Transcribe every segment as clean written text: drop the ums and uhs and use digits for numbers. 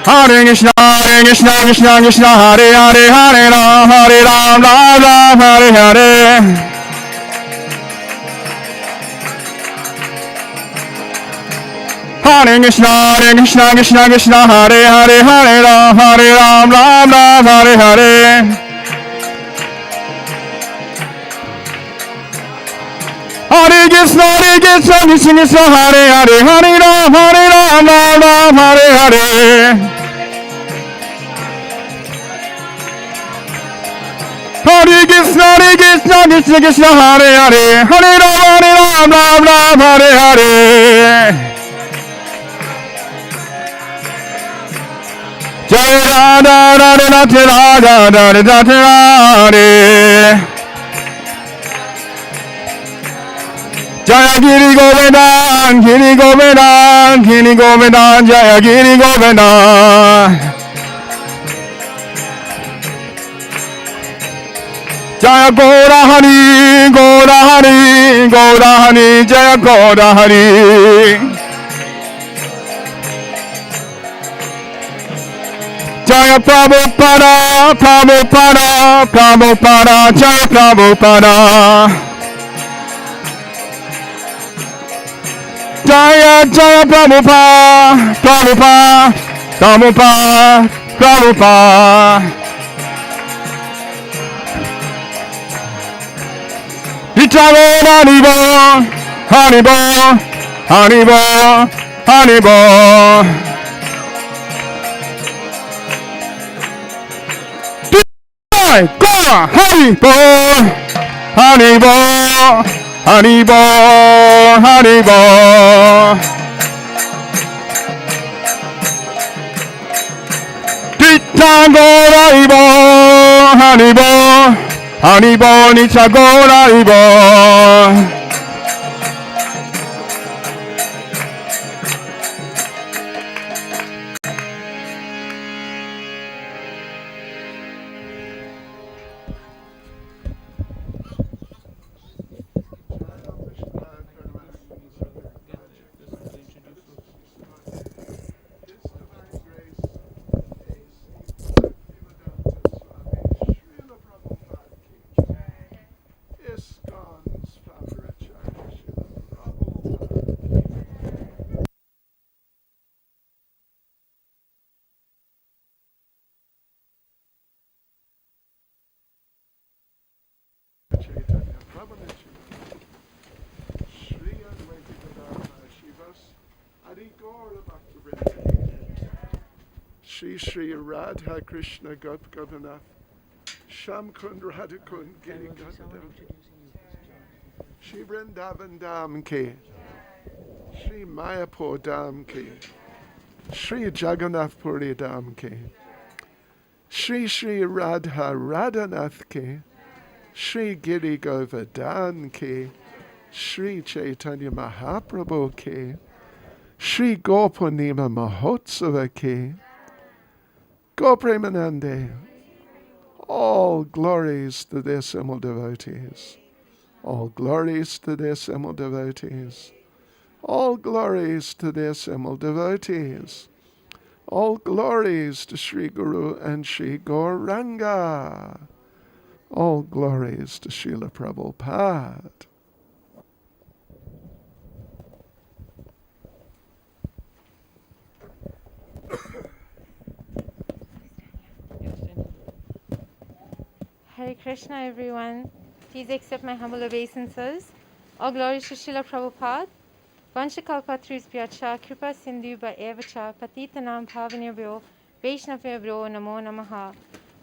Hare Krishna, Krishna Krishna, Hare Hare, Hare Ram, Ram Ram, Hare Hare. Hare Krishna, Krishna Krishna, Hare Hare, Hare Ram, Ram Ram, Hare Hare. Hare Krishna, Krishna Krishna, Hare Hare, Hare Ram, Ram Ram, Hare Hare. Hare Krishna, Krishna Krishna, Hare Hare, Hare Ram, Ram Hare Hare. Jai Radha Radha Radha Radha Radha. Jaya Giri Govinda, Giri Govinda, Giri Govinda, Jaya Giri Govinda. Jaya Gaura Hari, Gaura Hari, Gaura Hari, Jaya Gaura Hari. Jaya Prabhupada, Prabhupada, Prabhupada, Jaya Prabhupada. Jaya Jaya Prabhupada, Prabhupada, Prabhupada, Prabhupada. Italo Haribo, Haribo, Haribo, Haribo. Go, Haribo, Haribo, Haribo, Haribo. Nitya Haribo, Haribo, Haribo, Nitya Haribo. Shri Shri Radha Krishna Gop Govanath Sham Kund Radha Kund Giri Govardhan Shri Vrindavan Dham Ki Shri Mayapur Dham Ki Shri Jagannath Puri Dham Ki Shri Shri Radha Radhanath Ki Shri Giri Govardhan Ki Shri Chaitanya Mahaprabhu Ki Shri Gopurnima Mahotsava Ki Gopremanande. All glories to their assembled devotees. All glories to their assembled devotees. All glories to their assembled devotees. All glories to Sri Guru and Sri Gauranga. All glories to Srila Prabhupada. Hare Krishna, everyone. Please accept my humble obeisances. All glory to Srila Prabhupada. Vanchakalpatrus Pyacha, Kripa Sindhu Bhaevacha, Patitanam Bhavanebhyo, Vaishnavebhyo, Namo Namaha.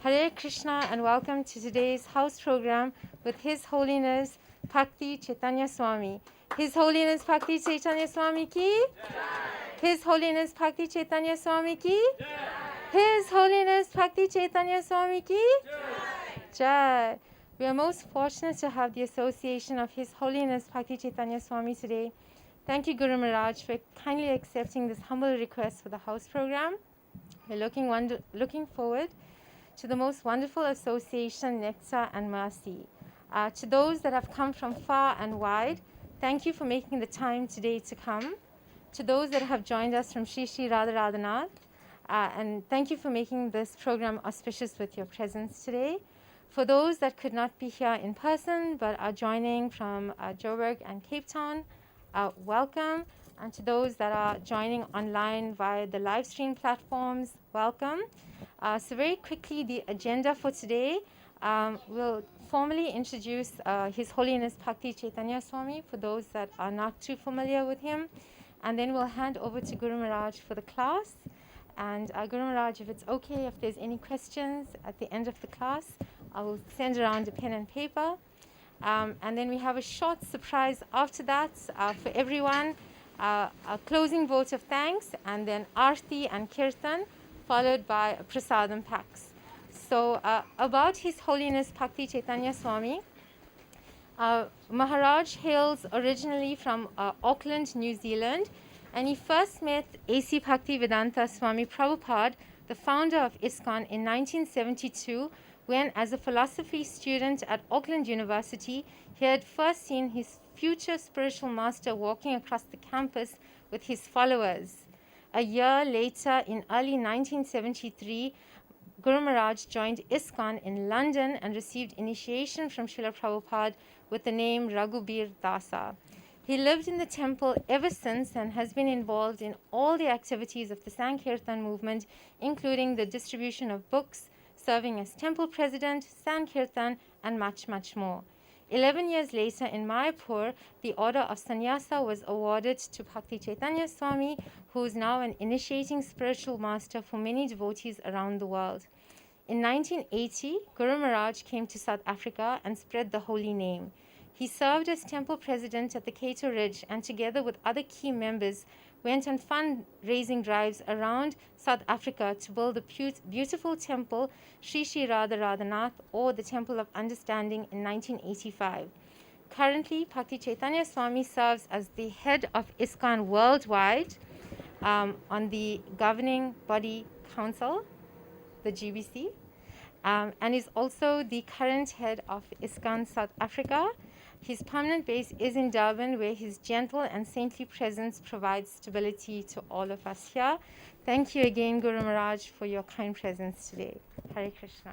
Hare Krishna and welcome to today's house program with His Holiness Bhakti Chaitanya Swami. His Holiness Bhakti Chaitanya Swami ki? His Holiness Bhakti Chaitanya Swami ki? His Holiness Bhakti Chaitanya Swami ki? Jai. We are most fortunate to have the association of His Holiness Bhakti Chaitanya Swami today. Thank you, Guru Maharaj, for kindly accepting this humble request for the house program. We're looking forward to the most wonderful association, nectar and mercy. To those that have come from far and wide, thank you for making the time today to come. To those that have joined us from Shri Shri Radha Radhanath, And thank you for making this program auspicious with your presence today. For those that could not be here in person but are joining from Joburg and Cape Town, welcome. And to those that are joining online via the live stream platforms, welcome. So very quickly, the agenda for today, we'll formally introduce His Holiness Bhakti Chaitanya Swami for those that are not too familiar with him. And then we'll hand over to Guru Maharaj for the class. And Guru Maharaj, if it's okay, if there's any questions at the end of the class, I will send around a pen and paper. And then we have a short surprise after that for everyone, a closing vote of thanks, and then Arti and Kirtan, followed by Prasadam packs. So about His Holiness Bhakti Chaitanya Swami, Maharaj hails originally from Auckland, New Zealand, and he first met A.C. Bhaktivedanta Swami Prabhupada, the founder of ISKCON, in 1972, when, as a philosophy student at Auckland University, he had first seen his future spiritual master walking across the campus with his followers. A year later, in early 1973, Guru Maharaj joined ISKCON in London and received initiation from Srila Prabhupada with the name Raghubir Dasa. He lived in the temple ever since and has been involved in all the activities of the Sankirtan movement, including the distribution of books, serving as temple president, Sankirtan, and much, much more. 11 years later, in Mayapur, the order of sannyasa was awarded to Bhakti Chaitanya Swami, who is now an initiating spiritual master for many devotees around the world. In 1980, Guru Maharaj came to South Africa and spread the holy name. He served as temple president at the Cato Ridge and, together with other key members, went on fundraising drives around South Africa to build the beautiful temple Sri Sri Radha Radhanath, or the Temple of Understanding, in 1985. Currently, Bhakti Chaitanya Swami serves as the head of ISKCON worldwide on the governing body council, the GBC, and is also the current head of ISKCON South Africa. His permanent base is in Durban, where his gentle and saintly presence provides stability to all of us here. Thank you again, Guru Maharaj, for your kind presence today. Hare Krishna.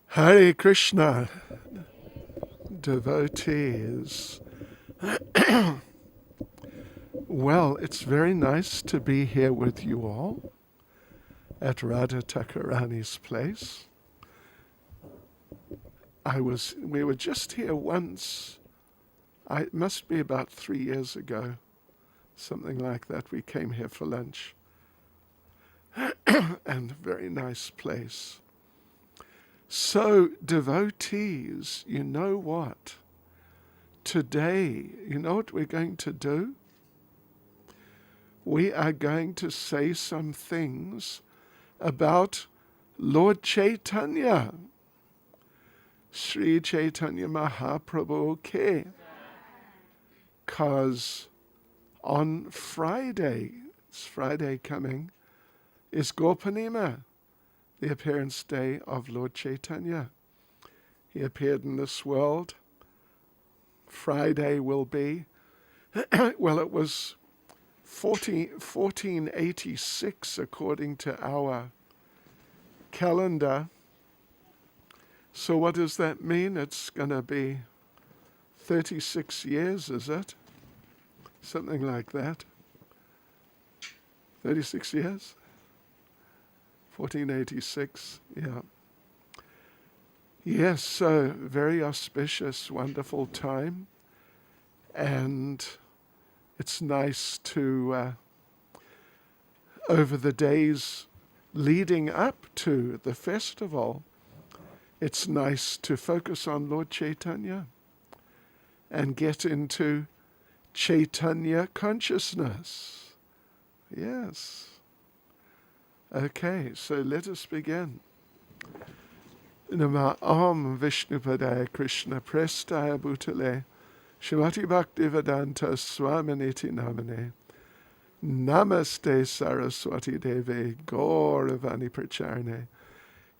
Hare Krishna, devotees. Well, it's very nice to be here with you all at Radha Thakurani's place. We were just here once. It must be about 3 years ago, something like that. We came here for lunch. And a very nice place. So, devotees, you know what? Today, you know what we're going to do? We are going to say some things about Lord Chaitanya, Sri Chaitanya Mahaprabhu Ke. Because on Friday, it's Friday coming, is Gopanima, the appearance day of Lord Chaitanya. He appeared in this world. Friday will be, well, it was 1486 according to our calendar. So what does that mean? It's going to be 36 years, is it? Something like that. 36 years? 1486, yeah. Yes, so very auspicious, wonderful time. And it's nice to, over the days leading up to the festival, it's nice to focus on Lord Chaitanya and get into Chaitanya consciousness. Yes. Okay, so let us begin. Nama Om Vishnupadaya Krishna Prestaya Bhutale Shrimati Bhaktivedanta Swaminiti Namane Namaste Saraswati Deve Gauravani Pracharne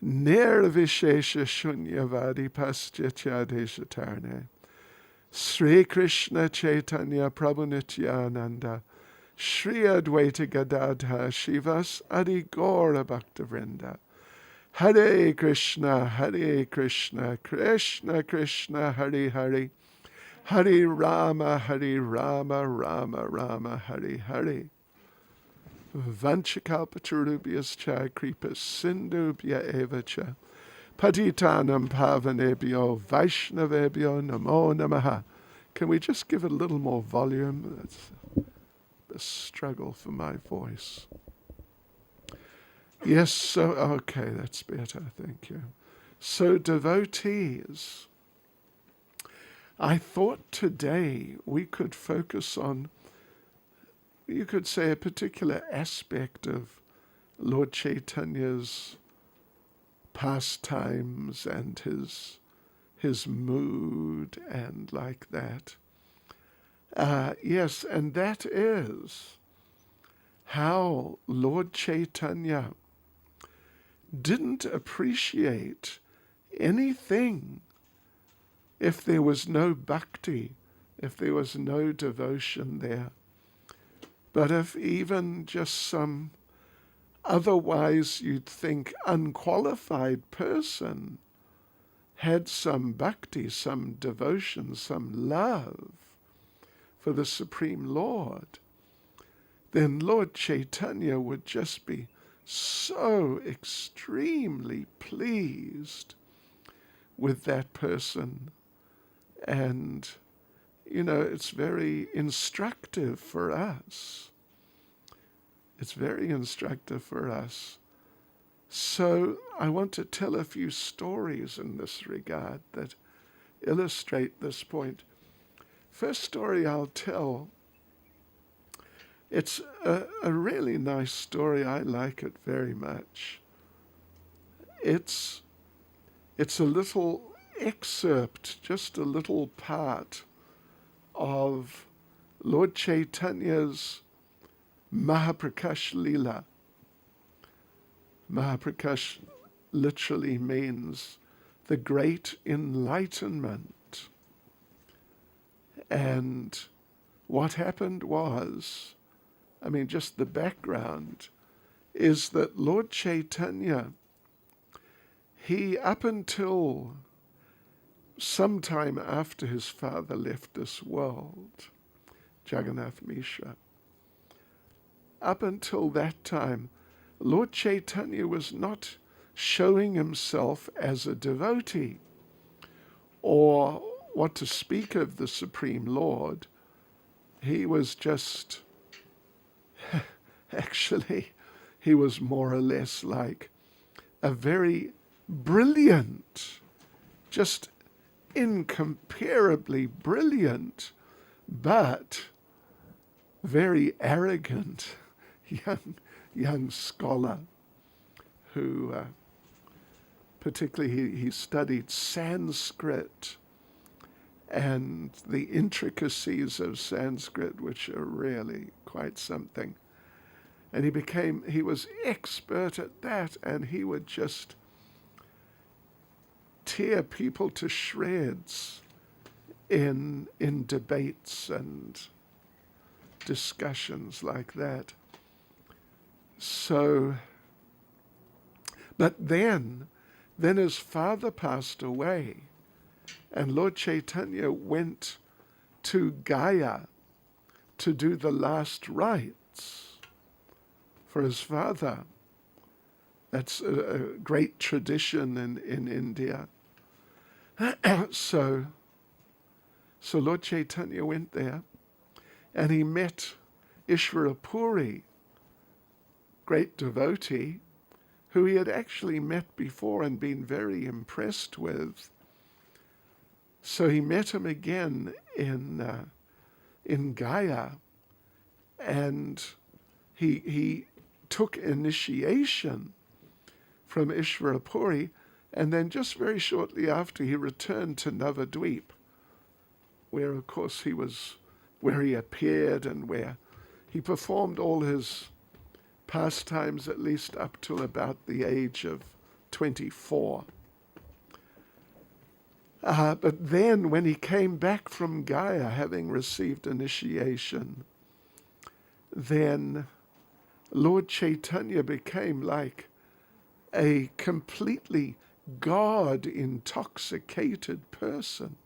Nirvishesha Shunyavadi Paschatya Deshatarne Sri Krishna Chaitanya Prabhu Nityananda Shri Advaita Gadadha Shivas Adi Gaura Bhaktavrinda Hare Krishna, Krishna Krishna, Hare Hare, Hare Rama, Rama Rama, Hare Hare. Vanchakalpatarubhyascha kripas sindhubhya evacha, patitanam pavanebhyo vaishnavebhyo namo namaha. Can we just give it a little more volume? That's the struggle for my voice. Yes, so, okay, that's better, thank you. So, devotees, I thought today we could focus on, you could say, a particular aspect of Lord Chaitanya's pastimes and his mood and like that. Yes, and that is how Lord Chaitanya didn't appreciate anything if there was no bhakti, if there was no devotion there. But if even just some otherwise you'd think unqualified person had some bhakti, some devotion, some love for the Supreme Lord, then Lord Chaitanya would just be so extremely pleased with that person. And, it's very instructive for us. It's very instructive for us. So I want to tell a few stories in this regard that illustrate this point. First story I'll tell, it's a really nice story. I like it very much. It's a little excerpt, just a little part of Lord Chaitanya's Mahaprakash Lila. Mahaprakash literally means the great enlightenment. And what happened was, just the background is that Lord Chaitanya, he, up until sometime after his father left this world, Jagannath Mishra, up until that time, Lord Chaitanya was not showing himself as a devotee, or what to speak of the Supreme Lord. He was just, actually, he was more or less like a very brilliant, just incomparably brilliant, but very arrogant young scholar who particularly he studied Sanskrit and the intricacies of Sanskrit, which are really quite something. And he was expert at that, and he would just tear people to shreds in debates and discussions like that. So, but then his father passed away, and Lord Chaitanya went to Gaya to do the last rites for his father. That's a great tradition in India. So Lord Chaitanya went there, and he met Ishvara Puri, great devotee, who he had actually met before and been very impressed with. So he met him again in Gaya, and he took initiation from Ishvara Puri, and then just very shortly after he returned to Navadvip, where of course where he appeared and where he performed all his pastimes at least up till about the age of 24. But then when he came back from Gaya, having received initiation, then Lord Chaitanya became like a completely God-intoxicated person.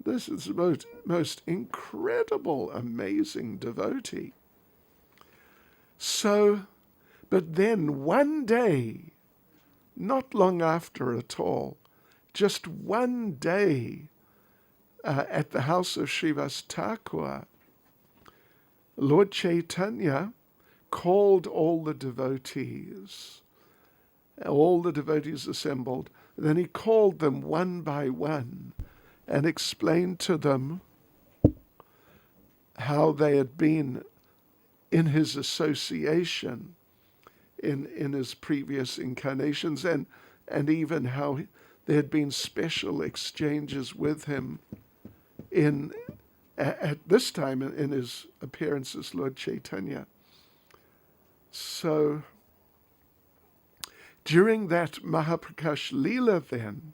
This is the most incredible, amazing devotee. So, but then one day, not long after at all, just one day at the house of Srivas Thakur, Lord Chaitanya called all the devotees assembled. Then he called them one by one and explained to them how they had been in his association in his previous incarnations, and even how there had been special exchanges with him at this time in his appearance as Lord Chaitanya. So during that Mahaprakash Leela then,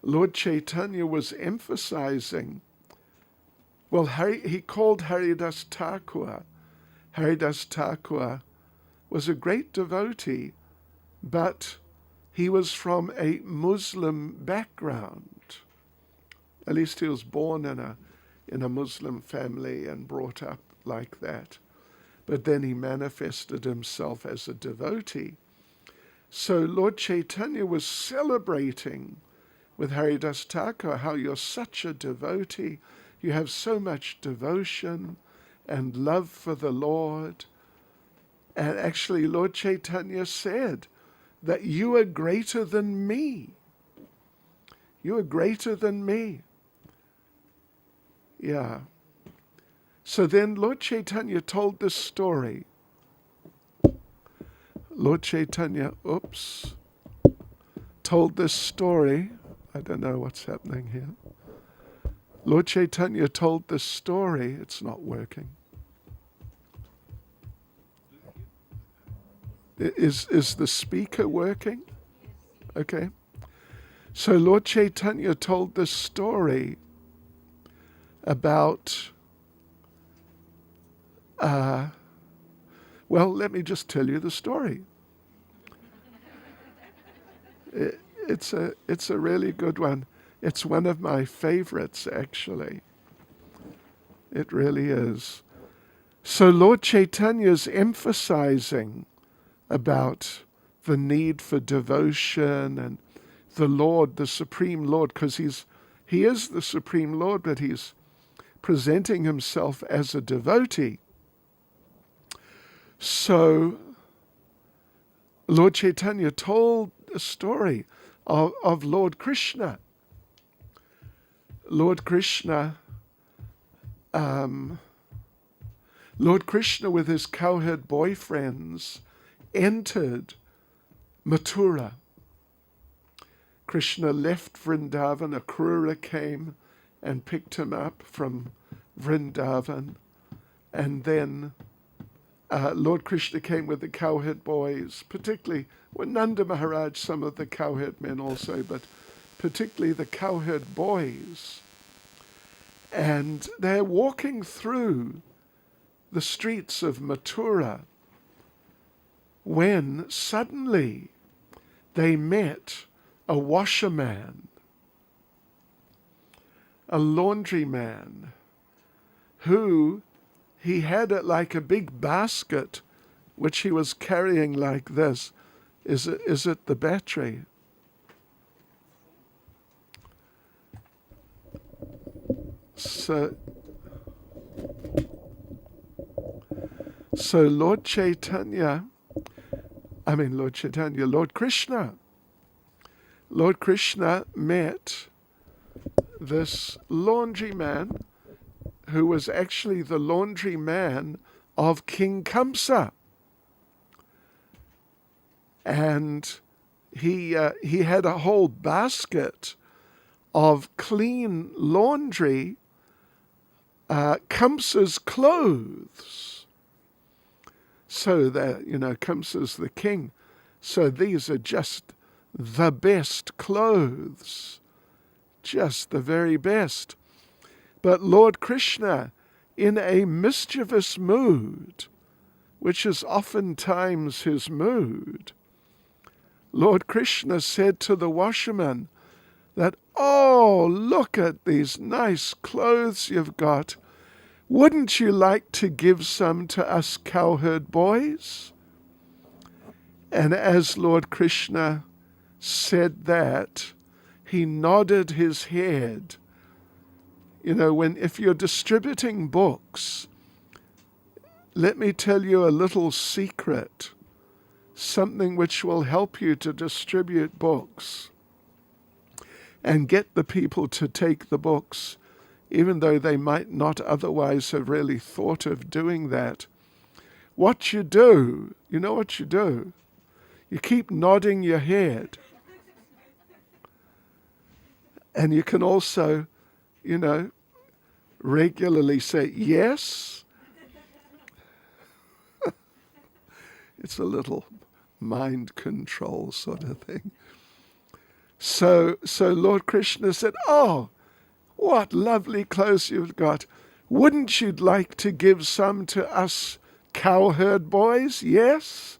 Lord Chaitanya was emphasizing, well, he called Haridas Thakur. Haridas Thakur was a great devotee, but he was from a Muslim background. At least he was born in a Muslim family and brought up like that. But then he manifested himself as a devotee. So Lord Chaitanya was celebrating with Haridas Thakur how you're such a devotee, you have so much devotion and love for the Lord. And actually Lord Chaitanya said that you are greater than me. You are greater than me. Yeah. So then Lord Chaitanya told this story. Lord Chaitanya, told this story. I don't know what's happening here. Lord Chaitanya told this story. It's not working. Is the speaker working? Okay. So Lord Chaitanya told this story about, well, let me just tell you the story. It's a really good one. It's one of my favorites, actually. It really is. So Lord Chaitanya's emphasizing about the need for devotion and the Lord, the Supreme Lord, because he is the Supreme Lord, but he's presenting himself as a devotee. So Lord Chaitanya told a story of Lord Krishna. Lord Krishna with his cowherd boyfriends entered Mathura. Krishna left Vrindavan, Akrura came and picked him up from Vrindavan, and then Lord Krishna came with the cowherd boys, particularly Nanda Maharaj, some of the cowherd men also, but particularly the cowherd boys. And they're walking through the streets of Mathura when suddenly they met a washerman, a laundryman, who he had like a big basket which he was carrying like this, Is it the battery? So Lord Krishna met this laundryman who was actually the laundryman of King Kamsa. And he had a whole basket of clean laundry, Kamsa's clothes. So that, Kamsa's the king. So these are just the best clothes, just the very best. But Lord Krishna, in a mischievous mood, which is oftentimes his mood, Lord Krishna said to the washerman that, "Oh, look at these nice clothes you've got. Wouldn't you like to give some to us cowherd boys?" And as Lord Krishna said that, he nodded his head. If you're distributing books, let me tell you a little secret, something which will help you to distribute books and get the people to take the books, even though they might not otherwise have really thought of doing that. What you do, you know what you do? You keep nodding your head. And you can also, regularly say, yes. It's a little mind control sort of thing. So Lord Krishna said, "Oh, what lovely clothes you've got. Wouldn't you like to give some to us cowherd boys? Yes?"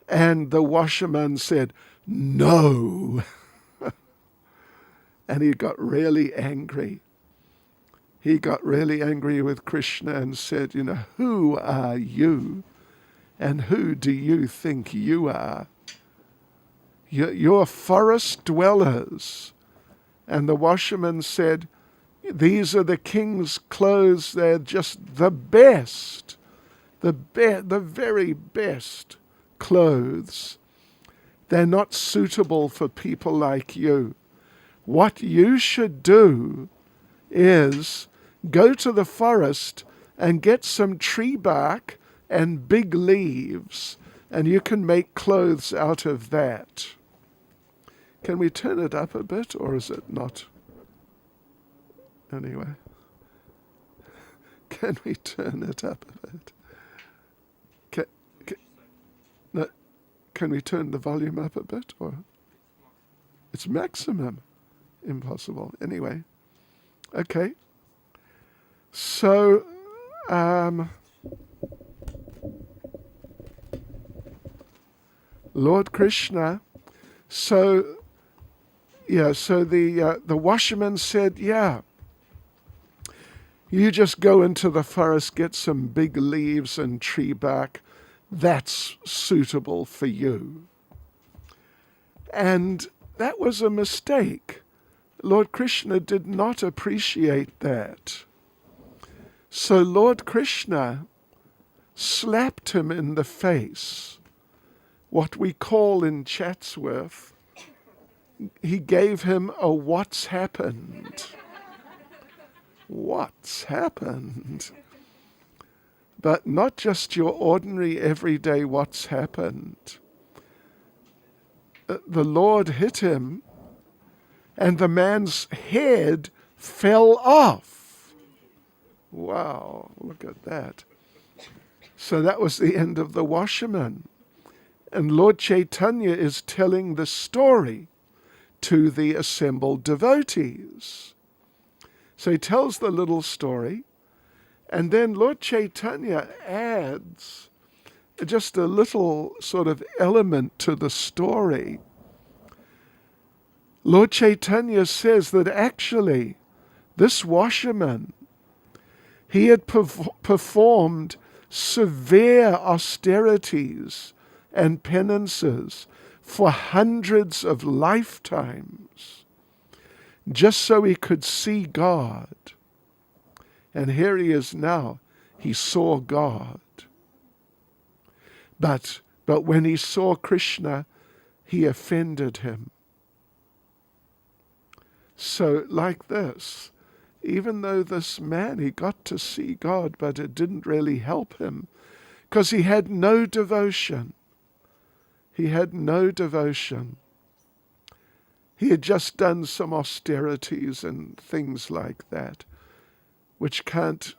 And the washerman said, "No." And he got really angry. He got really angry with Krishna and said, "Who are you? And who do you think you are? You're forest dwellers." And the washerman said, "These are the king's clothes. They're just the best, the very best clothes. They're not suitable for people like you. What you should do is go to the forest and get some tree bark and big leaves, and you can make clothes out of that." Can we turn it up a bit, or is it not? Anyway, can we turn it up a bit? Can we turn the volume up a bit, or it's maximum? Impossible. Anyway, okay. So, Lord Krishna, the washerman said, "Yeah, you just go into the forest, get some big leaves and tree bark. That's suitable for you." And that was a mistake. Lord Krishna did not appreciate that. So Lord Krishna slapped him in the face. What we call in Chatsworth, he gave him a "what's happened?" What's happened? But not just your ordinary everyday "what's happened." The Lord hit him, and the man's head fell off. Wow, look at that. So that was the end of the washerman. And Lord Chaitanya is telling the story to the assembled devotees. So he tells the little story, and then Lord Chaitanya adds just a little sort of element to the story. Lord Chaitanya says that actually this washerman, he had performed severe austerities and penances for hundreds of lifetimes, just so he could see God. And here he is now. He saw God. But when he saw Krishna, he offended him. So like this, even though this man, he got to see God, but it didn't really help him because he had no devotion. He had no devotion. He had just done some austerities and things like that, which can't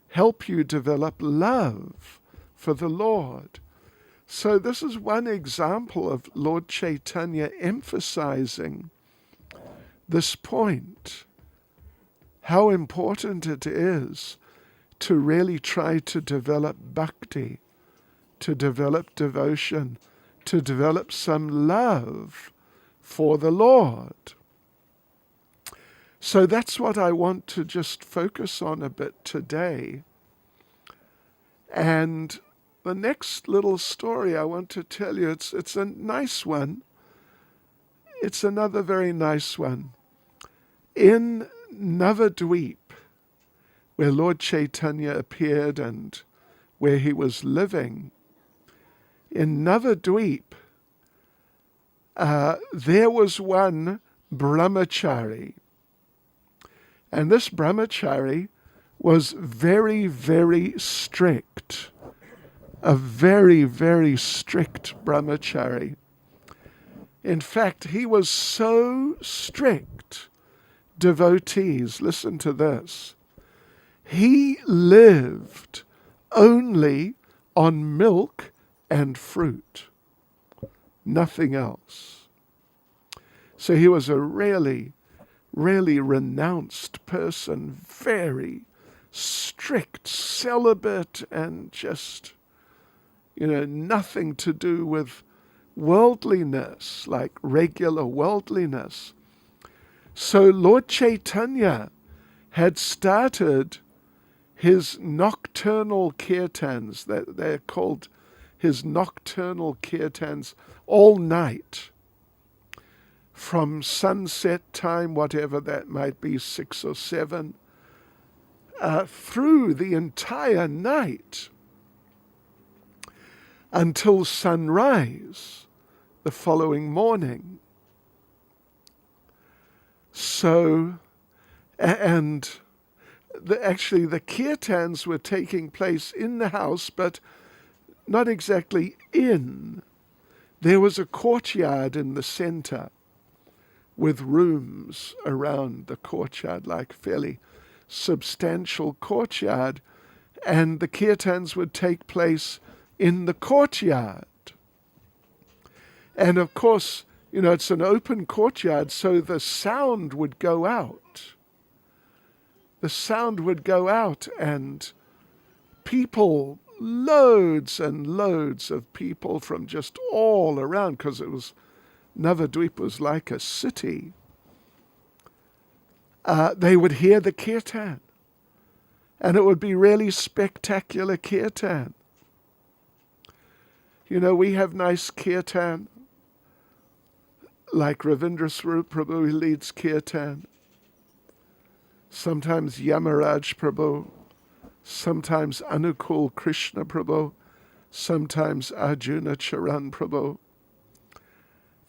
help you develop love for the Lord. So this is one example of Lord Chaitanya emphasizing this point, how important it is to really try to develop bhakti, to develop devotion, to develop some love for the Lord. So that's what I want to just focus on a bit today. And the next little story I want to tell you, it's a nice one. It's another very nice one. In Navadvip, where Lord Chaitanya appeared and where he was living, in Navadvip, there was one brahmachari. And this brahmachari was very, very strict. A very, very strict brahmachari. In fact, he was so strict, devotees, listen to this, he lived only on milk and fruit, nothing else. So he was a really, really renounced person, very strict, celibate, and just, nothing to do with worldliness, like regular worldliness. So Lord Chaitanya had started his nocturnal kirtans, they're called his nocturnal kirtans, all night, from sunset time, whatever that might be, 6 or 7, through the entire night until sunrise the following morning. So, and actually the kirtans were taking place in the house, but not exactly in. There was a courtyard in the center with rooms around the courtyard, like fairly substantial courtyard, and the kirtans would take place in the courtyard. And of course, it's an open courtyard, so the sound would go out. The sound would go out, and people, loads and loads of people from just all around, because Navadvip was like a city. They would hear the kirtan, and it would be really spectacular kirtan. We have nice kirtan, like Ravindra Swarup Prabhu, he leads kirtan. Sometimes Yamaraj Prabhu, sometimes Anukul Krishna Prabhu, sometimes Arjuna Charan Prabhu.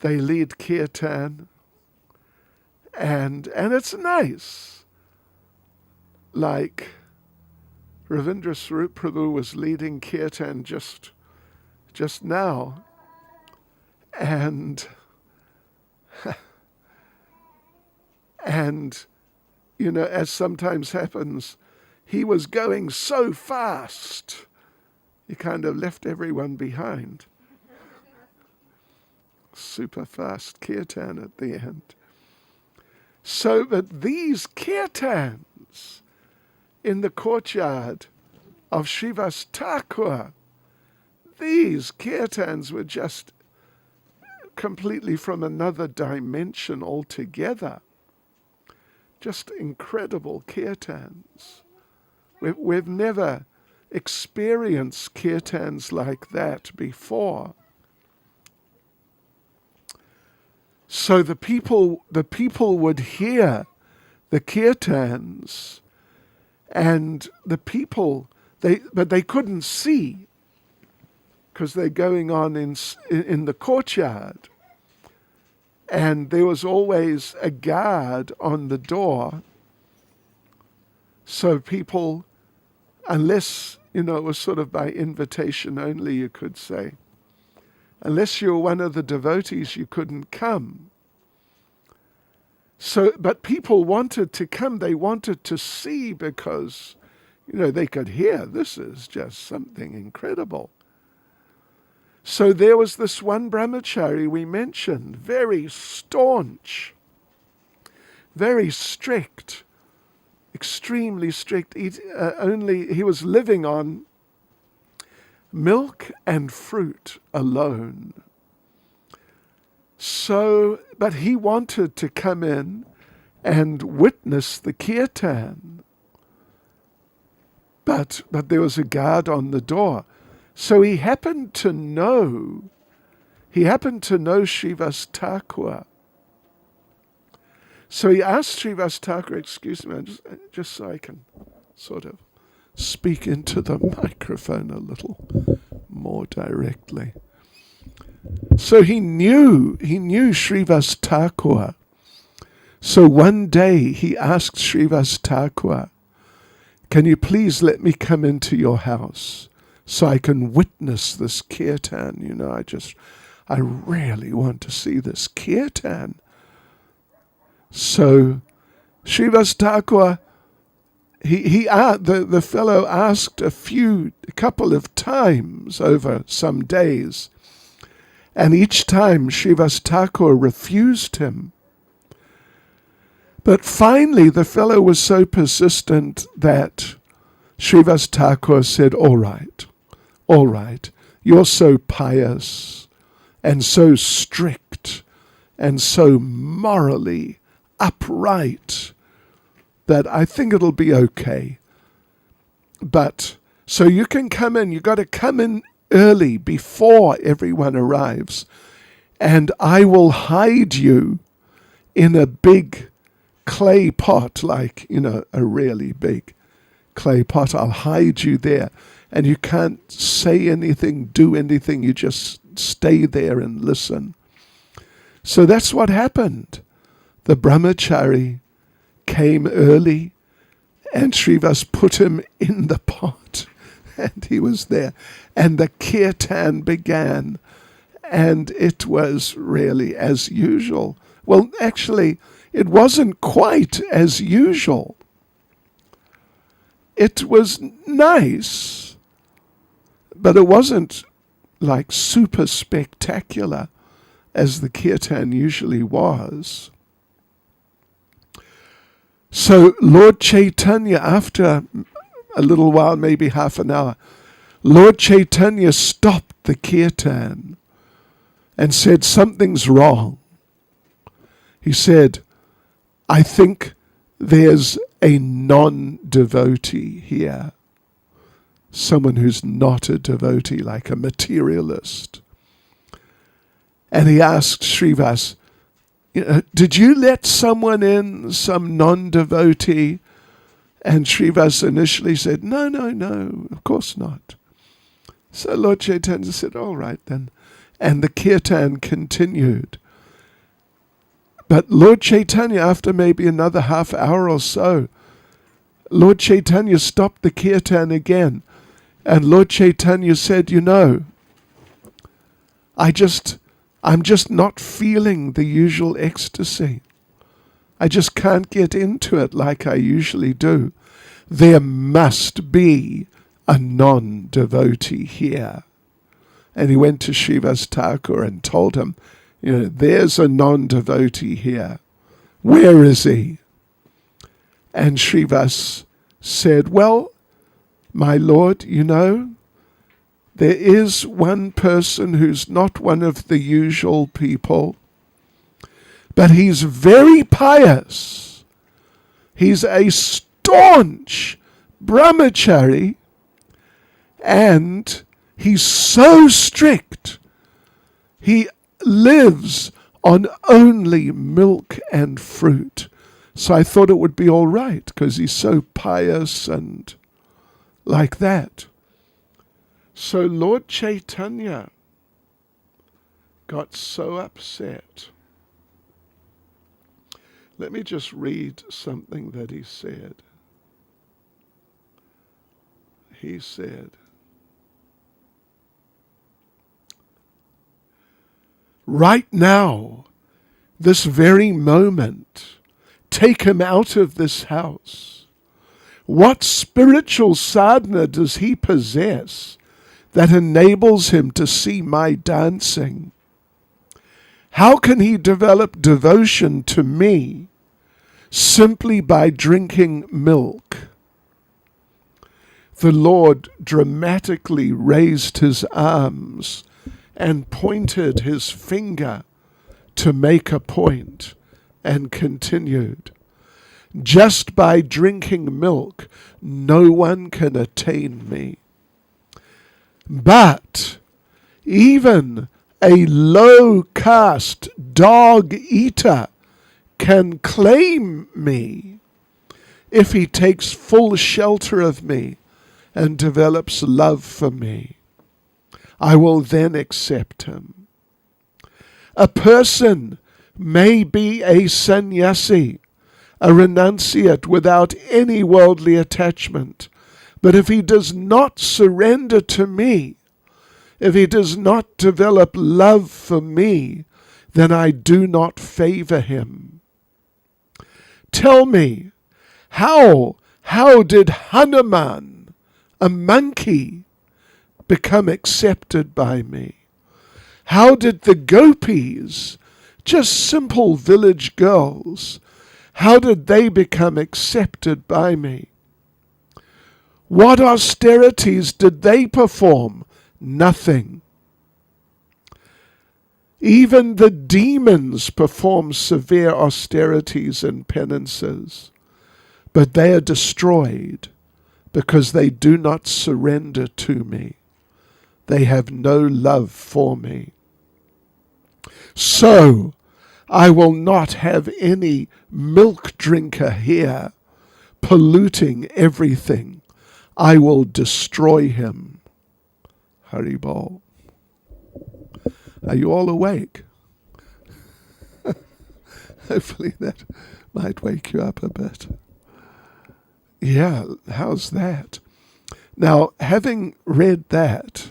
They lead kirtan, and it's nice. Like Ravindra Swarup Prabhu was leading kirtan just now, and as sometimes happens, he was going so fast, he kind of left everyone behind. Super fast kirtan at the end. So that these kirtans in the courtyard of Srivas Thakur, these kirtans were just completely from another dimension altogether. Just incredible kirtans. We've never experienced kirtans like that before. So the people would hear the kirtans, and the people, but they couldn't see because they're going on in the courtyard. And there was always a guard on the door. So people, unless, it was sort of by invitation only, you could say, unless you were one of the devotees, you couldn't come. So, but people wanted to come. They wanted to see because, they could hear. This is just something incredible. So there was this one brahmachari we mentioned, very staunch, very strict, extremely strict. He was living on milk and fruit alone. So, but he wanted to come in and witness the kirtan. But there was a guard on the door. So he happened to know Srivas Thakur. So he asked Srivas Thakur, excuse me, just so I can sort of speak into the microphone a little more directly. So he knew Srivas Thakur. So one day he asked Srivas Thakur, can you please let me come into your house so I can witness this kirtan? I really want to see this kirtan. So Srivas Thakur, the fellow asked a couple of times over some days, and each time Srivas Thakur refused him. But finally the fellow was so persistent that Srivas Thakur said, all right, you're so pious and so strict and so morally upright that I think it'll be okay. But, so you can come in, you got to come in early before everyone arrives, and I will hide you in a big clay pot, like, a really big clay pot. I'll hide you there, and you can't say anything, do anything, you just stay there and listen. So that's what happened. The brahmachari came early, and Srivas put him in the pot, and he was there. And the kirtan began, and it was really as usual. Well, actually, it wasn't quite as usual. It was nice, but it wasn't like super spectacular as the kirtan usually was. So Lord Chaitanya, after a little while, maybe half an hour, Lord Chaitanya stopped the kirtan and said, something's wrong. He said, I think there's a non-devotee here. Someone who's not a devotee, like a materialist. And he asked Srivas, did you let someone in, some non-devotee? And Srivas initially said, no, of course not. So Lord Chaitanya said, all right then. And the kirtan continued. But Lord Chaitanya, after maybe another half hour or so, Lord Chaitanya stopped the kirtan again. And Lord Chaitanya said, I'm just not feeling the usual ecstasy. I just can't get into it like I usually do. There must be a non-devotee here. And he went to Srivas Thakur and told him, there's a non-devotee here. Where is he? And Srivas said, well, my lord, there is one person who's not one of the usual people, but he's very pious. He's a staunch brahmachari, and he's so strict. He lives on only milk and fruit. So I thought it would be all right because he's so pious and like that. So Lord Chaitanya got so upset. Let me just read something that he said. He said, right now, this very moment, take him out of this house. What spiritual sadhana does he possess that enables him to see my dancing? How can he develop devotion to me simply by drinking milk? The Lord dramatically raised his arms and pointed his finger to make a point and continued, just by drinking milk, no one can attain me. But even a low-caste dog-eater can claim me if he takes full shelter of me and develops love for me. I will then accept him. A person may be a sannyasi, a renunciate without any worldly attachment, but if he does not surrender to me, if he does not develop love for me, then I do not favor him. Tell me, how did Hanuman, a monkey, become accepted by me? How did the gopis, just simple village girls, how did they become accepted by me? What austerities did they perform? Nothing. Even the demons perform severe austerities and penances, but they are destroyed because they do not surrender to me. They have no love for me. So, I will not have any milk drinker here polluting everything. I will destroy him. Haribol. Are you all awake? Hopefully that might wake you up a bit. Yeah, how's that? Now, having read that,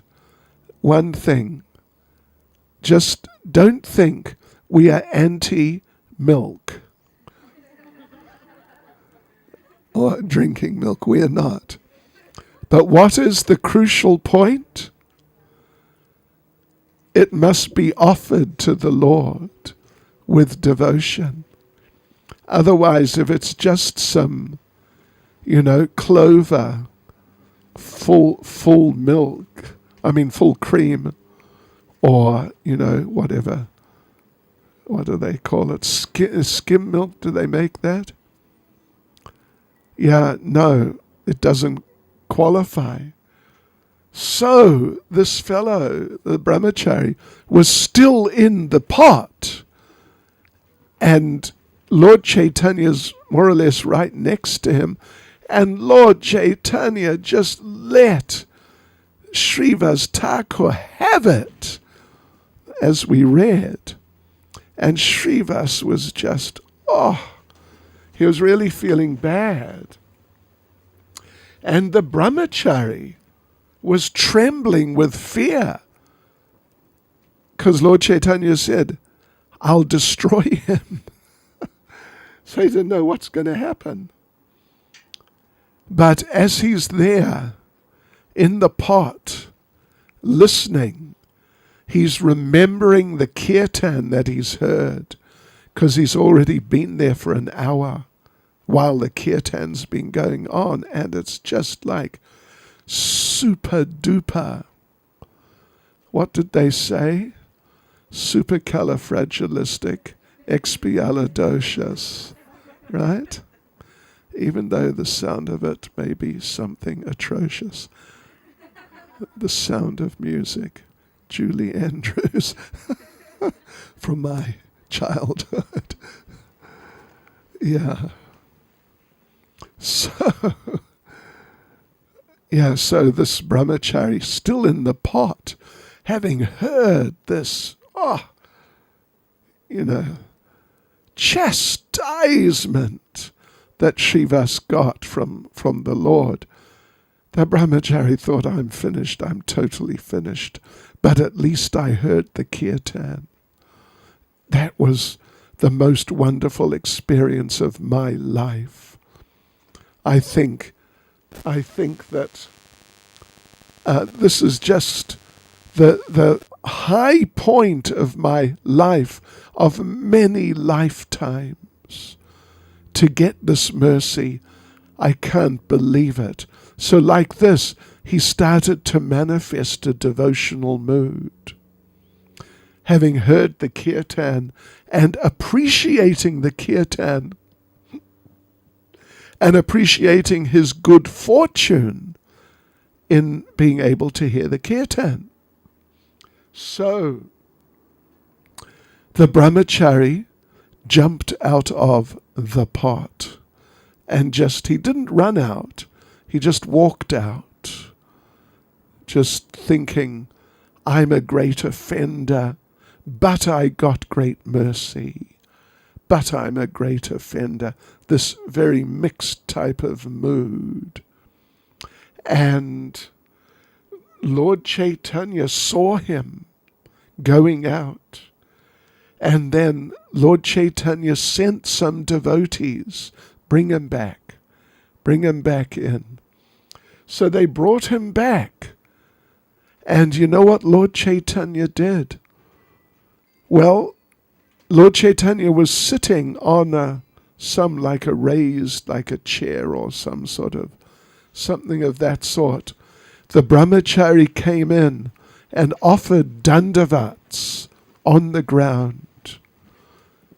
one thing, just don't think we are anti-milk or drinking milk. We are not. But what is the crucial point? It must be offered to the Lord with devotion. Otherwise, if it's just some, clover, full milk, full cream, or, whatever. What do they call it? Skim milk, do they make that? Yeah, no, it doesn't qualify. So this fellow, the brahmachari, was still in the pot, and Lord Chaitanya's more or less right next to him, and Lord Chaitanya just let Srivas Thakur have it, as we read. And Srivas was just, he was really feeling bad. And the brahmachari was trembling with fear, because Lord Chaitanya said, I'll destroy him. So he didn't know what's going to happen. But as he's there in the pot, listening, he's remembering the kirtan that he's heard, because he's already been there for an hour while the kirtan's been going on, and it's just like super duper. What did they say? Supercalifragilistic expialidocious, right? Even though the sound of it may be something atrocious. The Sound of Music, Julie Andrews, from my childhood. Yeah. So this brahmachari still in the pot, having heard this, chastisement that Shivas got from the Lord. The brahmachari thought, I'm finished, I'm totally finished. But at least I heard the kirtan. That was the most wonderful experience of my life. I think that this is just the high point of my life, of many lifetimes. To get this mercy, I can't believe it. So like this, he started to manifest a devotional mood. Having heard the kirtan and appreciating the kirtan and appreciating his good fortune in being able to hear the kirtan. So the brahmachari jumped out of the pot and he didn't run out, he just walked out, just thinking, I'm a great offender, but I got great mercy. But I'm a great offender. This very mixed type of mood. And Lord Chaitanya saw him going out. And then Lord Chaitanya sent some devotees, bring him back in. So they brought him back. And you know what Lord Chaitanya did? Well, Lord Chaitanya was sitting on a chair or some sort of, something of that sort. The brahmachari came in and offered dandavats on the ground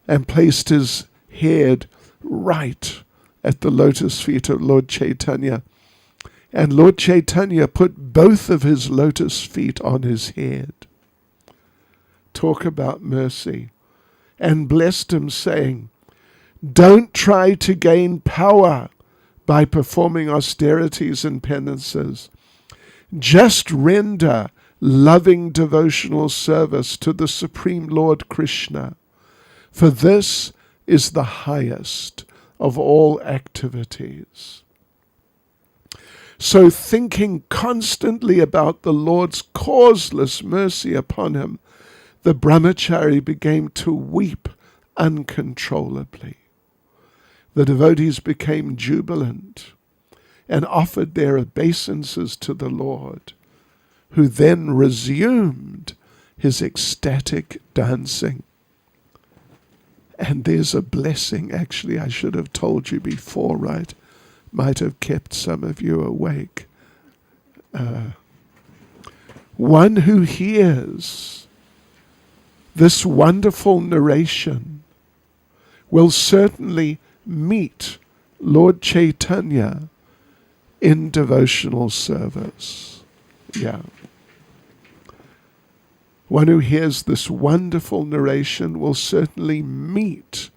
and placed his head right at the lotus feet of Lord Chaitanya. And Lord Chaitanya put both of his lotus feet on his head. Talk about mercy. And blessed him, saying, don't try to gain power by performing austerities and penances. Just render loving devotional service to the Supreme Lord Krishna, for this is the highest of all activities. So thinking constantly about the Lord's causeless mercy upon him, the brahmachari began to weep uncontrollably. The devotees became jubilant and offered their obeisances to the Lord, who then resumed his ecstatic dancing. And there's a blessing, actually, I should have told you before, right? Might have kept some of you awake. One who hears this wonderful narration will certainly meet Lord Chaitanya in devotional service. Yeah. One who hears this wonderful narration will certainly meet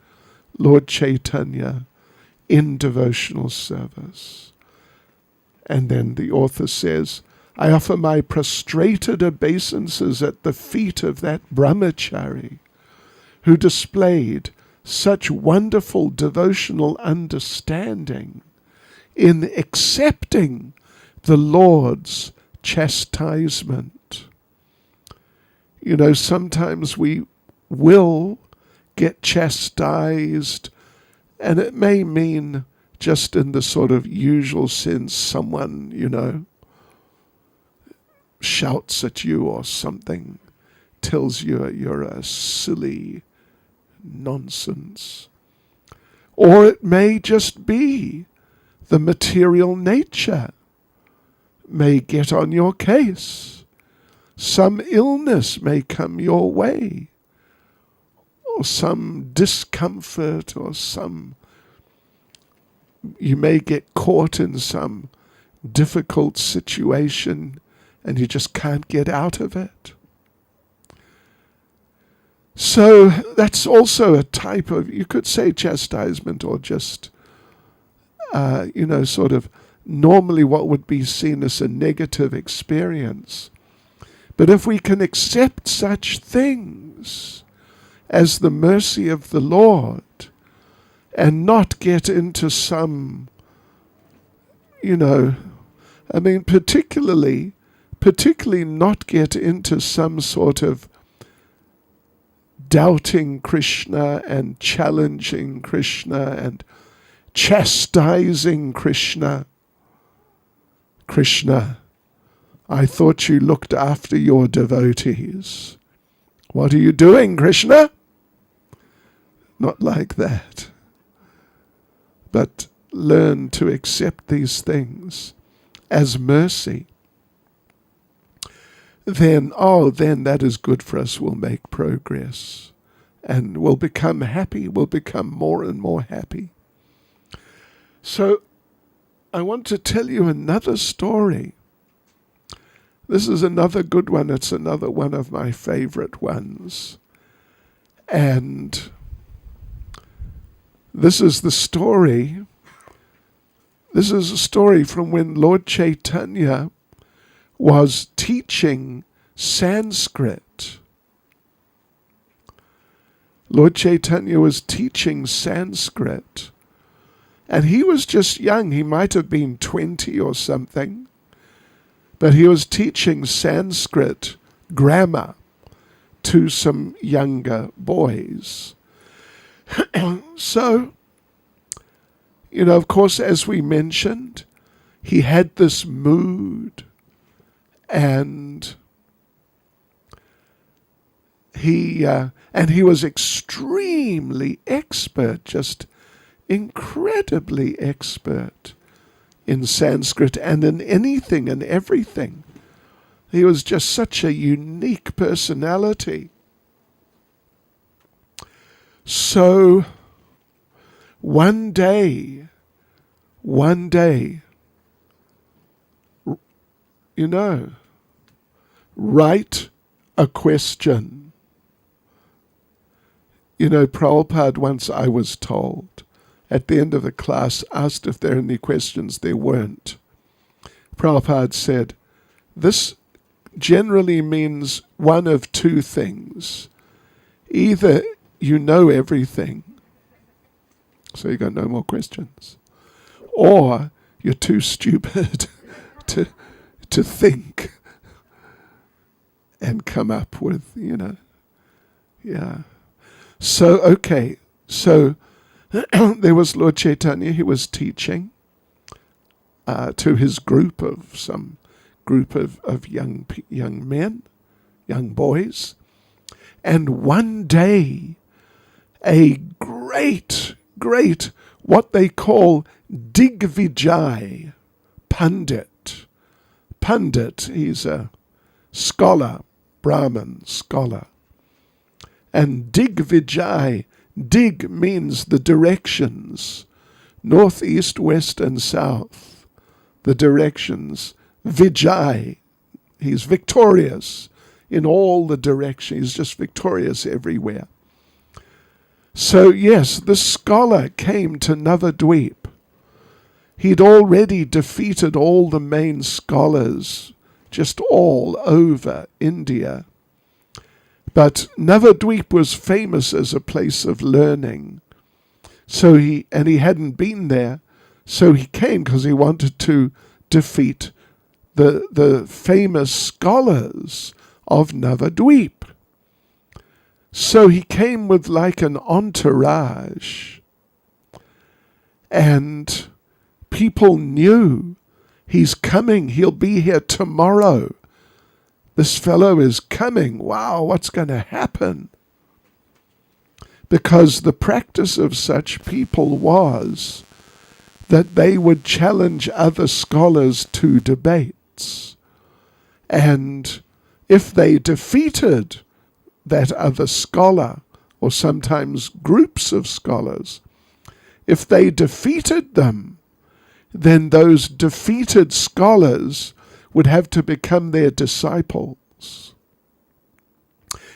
Lord Chaitanya in devotional service. And then the author says, I offer my prostrated obeisances at the feet of that brahmachari who displayed such wonderful devotional understanding in accepting the Lord's chastisement. You know, sometimes we will get chastised, and it may mean just in the sort of usual sense, someone, shouts at you or something, tells you you're a silly nonsense. Or it may just be the material nature may get on your case. Some illness may come your way, or some discomfort, or you may get caught in some difficult situation and you just can't get out of it. So that's also a type of, you could say, chastisement, or just, sort of normally what would be seen as a negative experience. But if we can accept such things as the mercy of the Lord, and not get into some, particularly not get into some sort of doubting Krishna and challenging Krishna and chastising Krishna. Krishna, I thought you looked after your devotees. What are you doing, Krishna? Not like that. But learn to accept these things as mercy. Then that is good for us. We'll make progress and we'll become happy. We'll become more and more happy. So I want to tell you another story. This is another good one. It's another one of my favorite ones. And this is a story from when Lord Chaitanya was teaching Sanskrit. Lord Chaitanya was teaching Sanskrit. And he was just young. He might have been 20 or something. But he was teaching Sanskrit grammar to some younger boys. So, of course, as we mentioned, he had this mood, and he was extremely expert, just incredibly expert in Sanskrit and in anything and everything. He was just such a unique personality. So one day, write a question. Prabhupada once, I was told, at the end of the class, asked if there are any questions. There weren't. Prabhupada said, this generally means one of two things. Either you know everything, so you got no more questions, or you're too stupid to think and come up with, yeah. So, okay, so there was Lord Chaitanya. He was teaching to his group of young men, young boys. And one day, a great, what they call Digvijay Pandit. Pandit, he's a scholar, Brahmin scholar. And Digvijay, Dig means the directions, north, east, west, and south. The directions. Vijay, he's victorious in all the directions. He's just victorious everywhere. So yes, the scholar came to Navadvip. He'd already defeated all the main scholars, just all over India. But Navadvip was famous as a place of learning. So he hadn't been there, so he came because he wanted to defeat the famous scholars of Navadvip. So he came with like an entourage, and people knew he's coming, he'll be here tomorrow. This fellow is coming. Wow, what's going to happen? Because the practice of such people was that they would challenge other scholars to debates. And if they defeated that other scholar, or sometimes groups of scholars, if they defeated them, then those defeated scholars would have to become their disciples.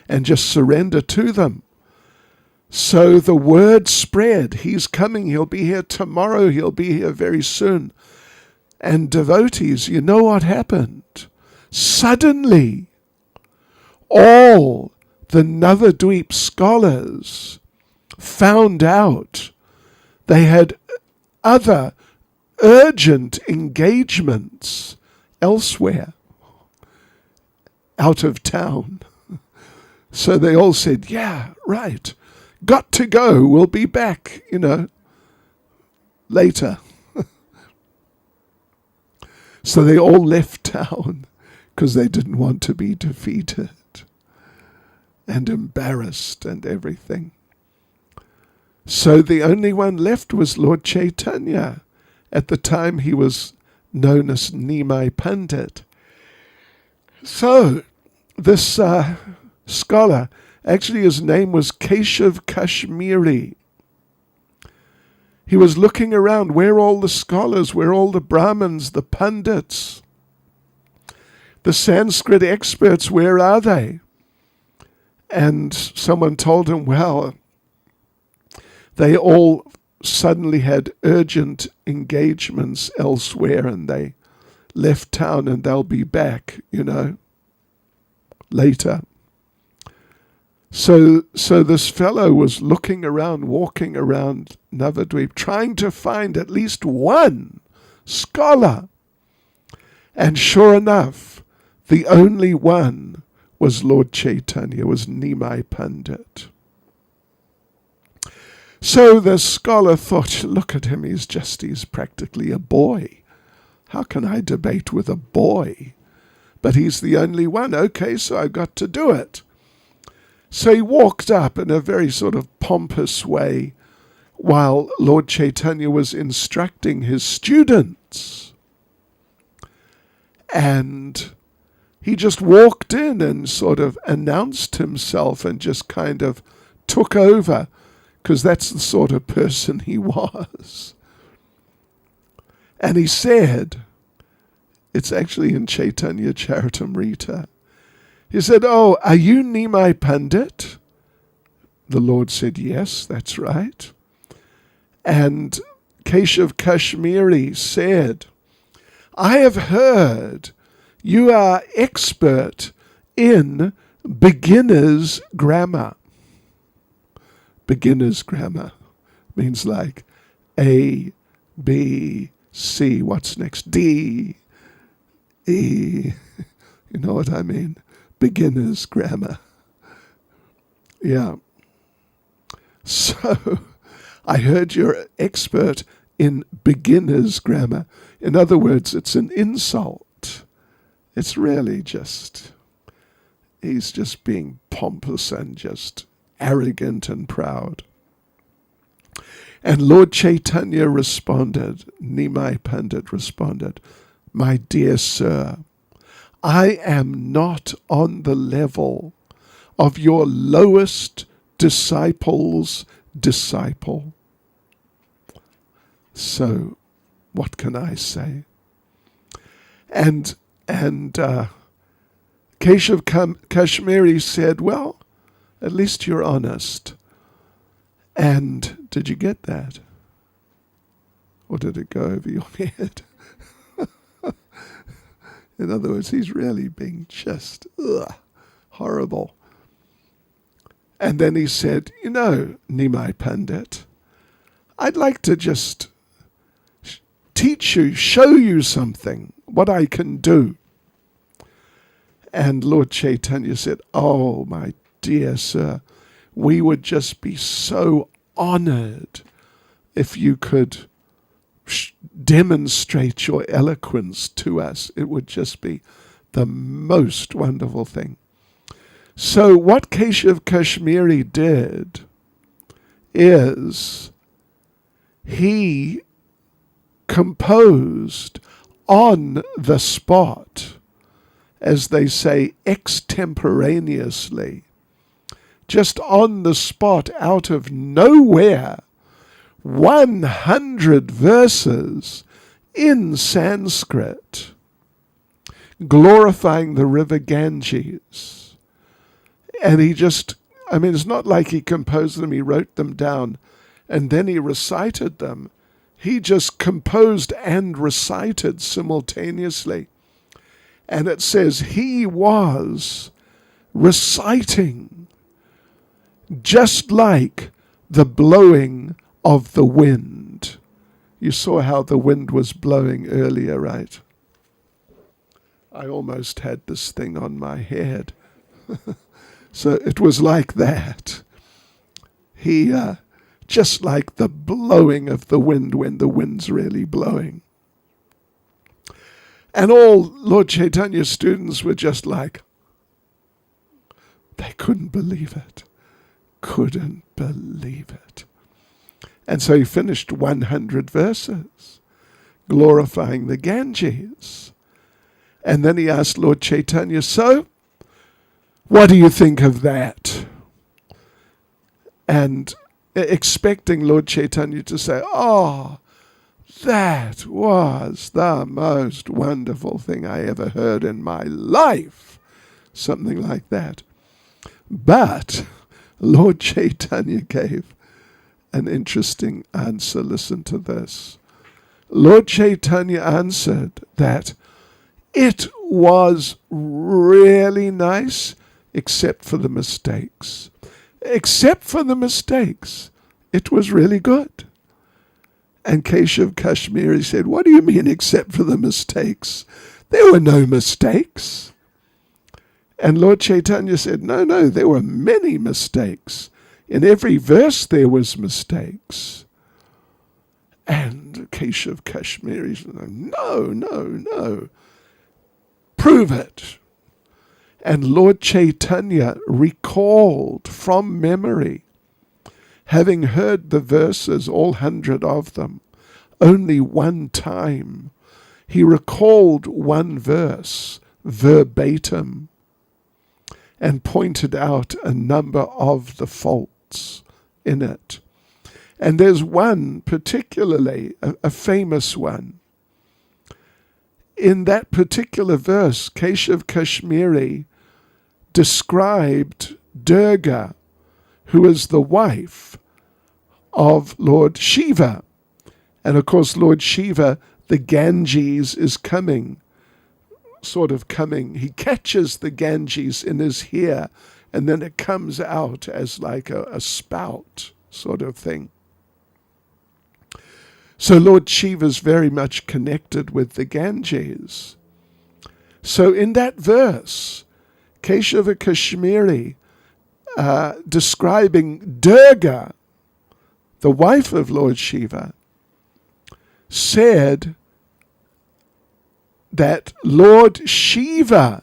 and just surrender to them. So the word spread. He's coming. He'll be here tomorrow. He'll be here very soon. And devotees, you know what happened? Suddenly, all the Navadvip scholars found out they had other urgent engagements elsewhere, out of town. So they all said, yeah, right, got to go, we'll be back, later. So they all left town because they didn't want to be defeated and embarrassed and everything. So the only one left was Lord Chaitanya. At the time he was known as Nimai Pandit. So this scholar, actually his name was Keshav Kashmiri. He was looking around, where are all the scholars, where are all the Brahmins, the Pandits, the Sanskrit experts, where are they? And someone told him, well, they all suddenly had urgent engagements elsewhere and they left town and they'll be back, later. So this fellow was looking around, walking around Navadvip, trying to find at least one scholar. And sure enough, the only one was Lord Chaitanya, was Nimai Pandit. So the scholar thought, look at him, he's practically a boy. How can I debate with a boy? But he's the only one. Okay, so I got to do it. So he walked up in a very sort of pompous way while Lord Chaitanya was instructing his students. And he just walked in and sort of announced himself and just kind of took over, because that's the sort of person he was. And he said, it's actually in Chaitanya Charitamrita, he said, oh, are you Nimai Pandit? The Lord said, yes, that's right. And Keshav Kashmiri said, I have heard you are expert in beginner's grammar. Beginner's grammar means like A, B, C. What's next? D, E. You know what I mean? Beginner's grammar. Yeah. So I heard you're expert in beginner's grammar. In other words, it's an insult. It's really just, he's just being pompous and just arrogant and proud. And Lord Chaitanya responded, Nimai Pandit responded, my dear sir, I am not on the level of your lowest disciple's disciple. So, what can I say? And Keshav Kashmiri said, well, at least you're honest. And did you get that? Or did it go over your head? In other words, he's really being just horrible. And then he said, Nimai Pandit, I'd like to just teach you, show you something, what I can do. And Lord Chaitanya said, oh, my dear sir, we would just be so honored if you could demonstrate your eloquence to us. It would just be the most wonderful thing. So what Keshav Kashmiri did is he composed on the spot, as they say, extemporaneously, just on the spot, out of nowhere, 100 verses in Sanskrit, glorifying the river Ganges. And he just, it's not like he composed them, he wrote them down, and then he recited them. He just composed and recited simultaneously. And it says he was reciting just like the blowing of the wind. You saw how the wind was blowing earlier, right? I almost had this thing on my head. So it was like that. He, just like the blowing of the wind when the wind's really blowing. And all Lord Chaitanya's students were just like, they couldn't believe it. Couldn't believe it. And so he finished 100 verses, glorifying the Ganges. And then he asked Lord Chaitanya, so, what do you think of that? And expecting Lord Chaitanya to say, oh, that was the most wonderful thing I ever heard in my life. Something like that. But Lord Chaitanya gave an interesting answer. Listen to this. Lord Chaitanya answered that it was really nice, except for the mistakes. Except for the mistakes, it was really good. And Keshav Kashmiri said, what do you mean except for the mistakes? There were no mistakes. And Lord Chaitanya said, no, there were many mistakes. In every verse there was mistakes. And Keshav Kashmiri said, no. Prove it. And Lord Chaitanya recalled from memory, having heard the verses, all 100 of them, only one time. He recalled one verse verbatim and pointed out a number of the faults in it. And there's one particularly, a famous one. In that particular verse, Keshav Kashmiri described Durga, who is the wife of Lord Shiva. And of course, Lord Shiva, the Ganges is coming. He catches the Ganges in his hair, and then it comes out as like a spout sort of thing. So Lord Shiva's very much connected with the Ganges. So in that verse, Keshava Kashmiri, describing Durga, the wife of Lord Shiva, said that Lord Shiva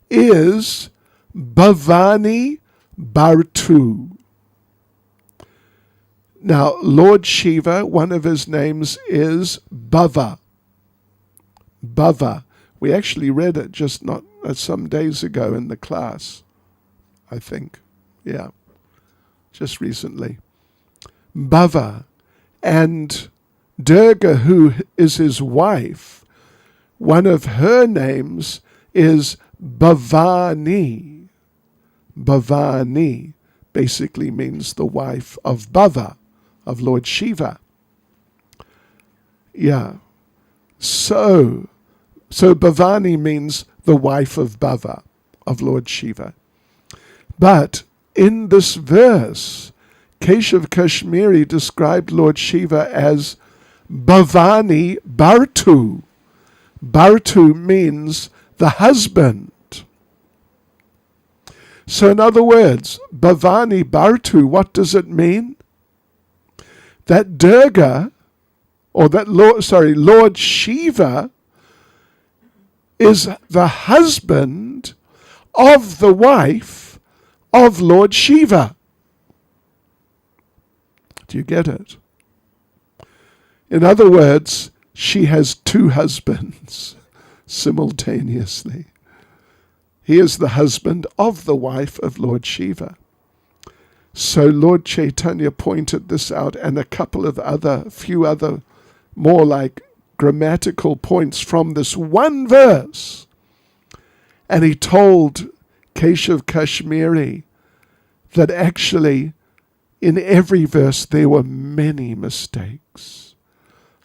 is Bhavani Bhartu. Now, Lord Shiva, one of his names is Bhava. Bhava. We actually read it just not some days ago in the class, I think. Yeah, just recently. Bhava. And Durga, who is his wife, one of her names is Bhavani. Bhavani basically means the wife of Bhava, of Lord Shiva. Yeah. So Bhavani means the wife of Bhava, of Lord Shiva. But in this verse, Keshav Kashmiri described Lord Shiva as Bhavani Bhartu. Bhartu means the husband. So in other words, Bhavani Bhartu, what does it mean? That Durga, or that Lord Shiva is the husband of the wife of Lord Shiva. Do you get it? In other words, she has two husbands simultaneously. He is the husband of the wife of Lord Shiva. So Lord Chaitanya pointed this out, and a few other more like grammatical points from this one verse. And he told Keshav Kashmiri, that actually in every verse there were many mistakes.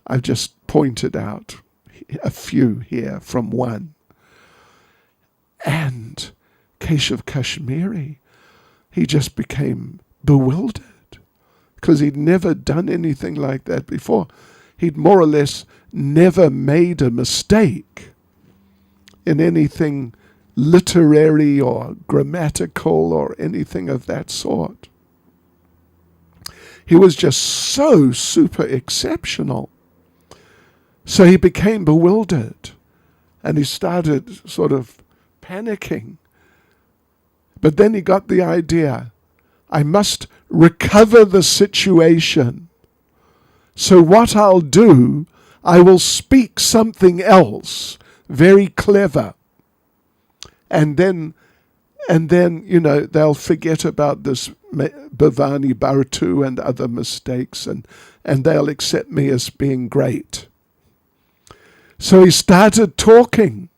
I've just pointed out a few here from one. And Keshav Kashmiri, he just became bewildered because he'd never done anything like that before. He'd more or less never made a mistake in anything literary or grammatical or anything of that sort. He was just so super exceptional. So he became bewildered and he started sort of panicking. But then he got the idea, I must recover the situation. So what I'll do, I will speak something else very clever. And then, they'll forget about this Bhavani Bharatu and other mistakes, and they'll accept me as being great. So he started talking,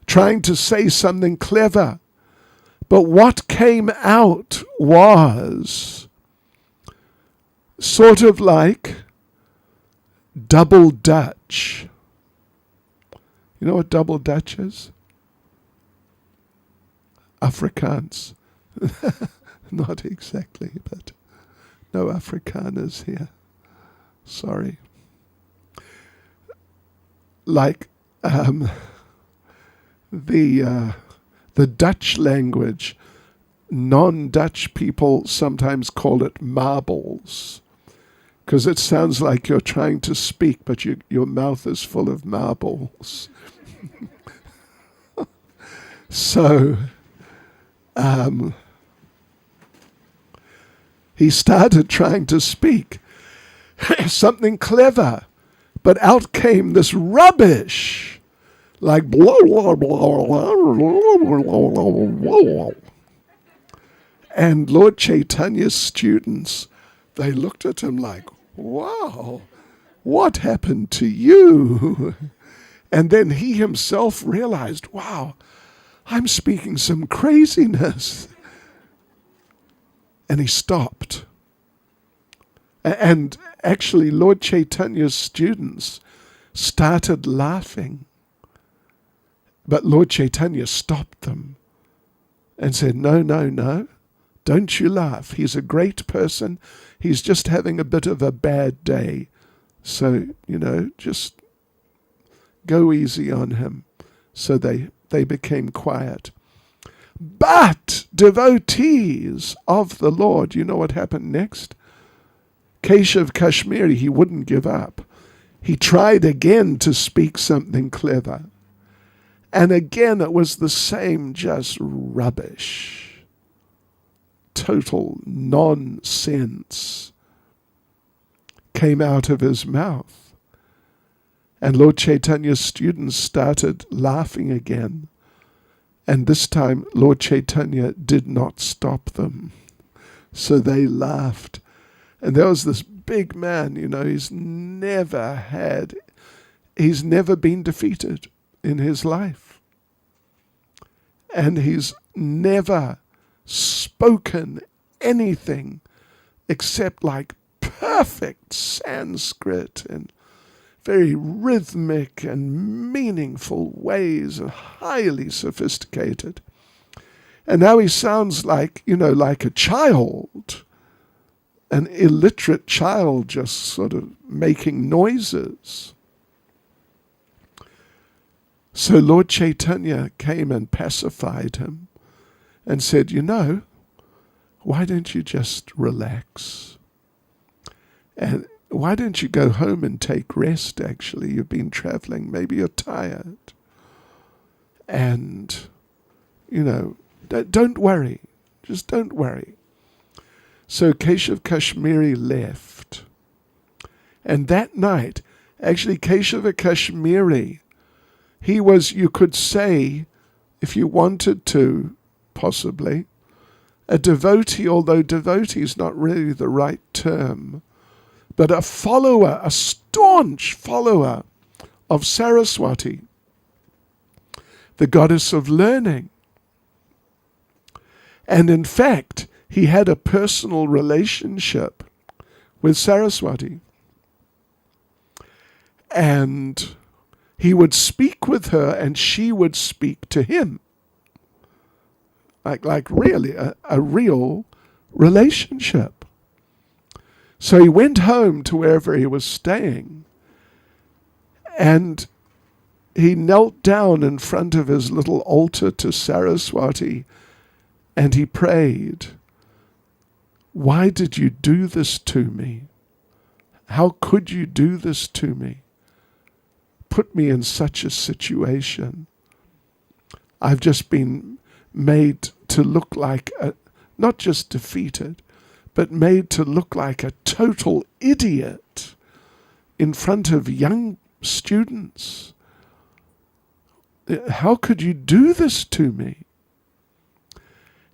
trying to say something clever. But what came out was sort of like double Dutch. You know what double Dutch is? Afrikaans. Not exactly, but no Afrikaners here. Sorry. Like the Dutch language, non-Dutch people sometimes call it marbles, because it sounds like you're trying to speak, but your mouth is full of marbles. So he started trying to speak something clever, but out came this rubbish, like blah, blah, blah, blah, blah. And Lord Chaitanya's students, they looked at him like, wow, what happened to you? And then he himself realized, wow, I'm speaking some craziness. And he stopped. And actually, Lord Chaitanya's students started laughing. But Lord Chaitanya stopped them and said, no, don't you laugh. He's a great person. He's just having a bit of a bad day. So, just go easy on him. So they became quiet. But devotees of the Lord, you know what happened next? Keshav Kashmiri, he wouldn't give up. He tried again to speak something clever. And again it was the same, just rubbish. Total nonsense came out of his mouth. And Lord Chaitanya's students started laughing again. And this time Lord Chaitanya did not stop them. So they laughed. And there was this big man, he's never been defeated in his life. And he's never spoken anything except like perfect Sanskrit and very rhythmic and meaningful ways, and highly sophisticated. And now he sounds like, like a child, an illiterate child just sort of making noises. So Lord Chaitanya came and pacified him and said, why don't you just relax? And why don't you go home and take rest, actually? You've been traveling. Maybe you're tired. And, don't worry. Just don't worry. So Keshav Kashmiri left. And that night, actually Keshav Kashmiri, he was, you could say, if you wanted to, possibly, a devotee, although devotee is not really the right term, but a follower, a staunch follower of Saraswati, the goddess of learning. And in fact, he had a personal relationship with Saraswati. And he would speak with her and she would speak to him. Like really, a real relationship. So he went home to wherever he was staying, and he knelt down in front of his little altar to Saraswati, and he prayed, "Why did you do this to me? How could you do this to me? Put me in such a situation. I've just been made to look like not just defeated, but made to look like a total idiot in front of young students. How could you do this to me?"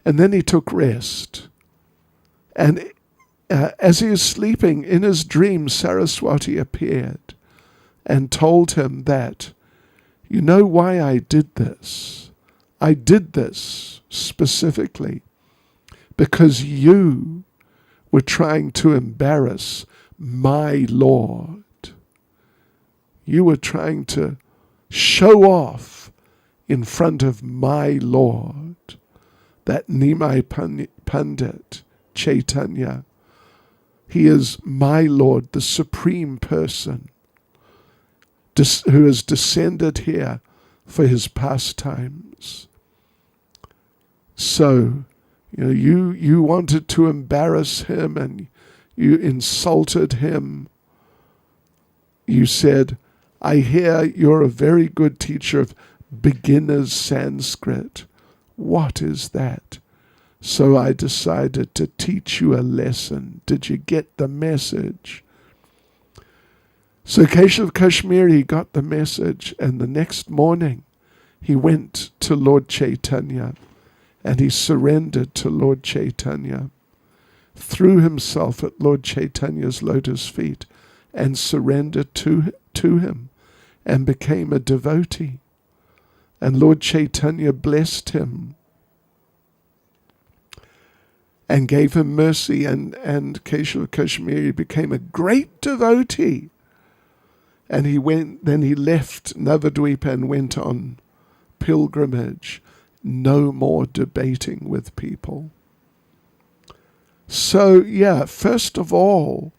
And then he took rest. And as he was sleeping, in his dream, Saraswati appeared and told him that, "You know why I did this? I did this specifically because you were trying to embarrass my Lord. You were trying to show off in front of my Lord, that Nimai Pandit, Chaitanya. He is my Lord, the Supreme Person, who has descended here for his pastimes. So, you wanted to embarrass him and you insulted him. You said, I hear you're a very good teacher of beginner's Sanskrit. What is that? So I decided to teach you a lesson. Did you get the message?" So Keshav Kashmiri got the message, and the next morning he went to Lord Chaitanya and he surrendered to Lord Chaitanya, threw himself at Lord Chaitanya's lotus feet and surrendered to him and became a devotee. And Lord Chaitanya blessed him and gave him mercy, and Keshav Kashmiri became a great devotee. And then he left Navadvipa and went on pilgrimage. No more debating with people. So, first of all,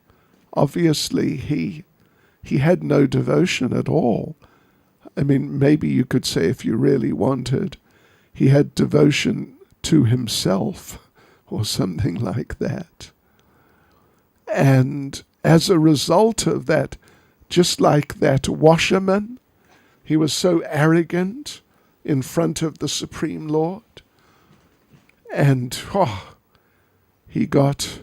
obviously he had no devotion at all. I mean, maybe you could say, if you really wanted, he had devotion to himself or something like that. And as a result of that, just like that washerman, he was so arrogant in front of the Supreme Lord. And he got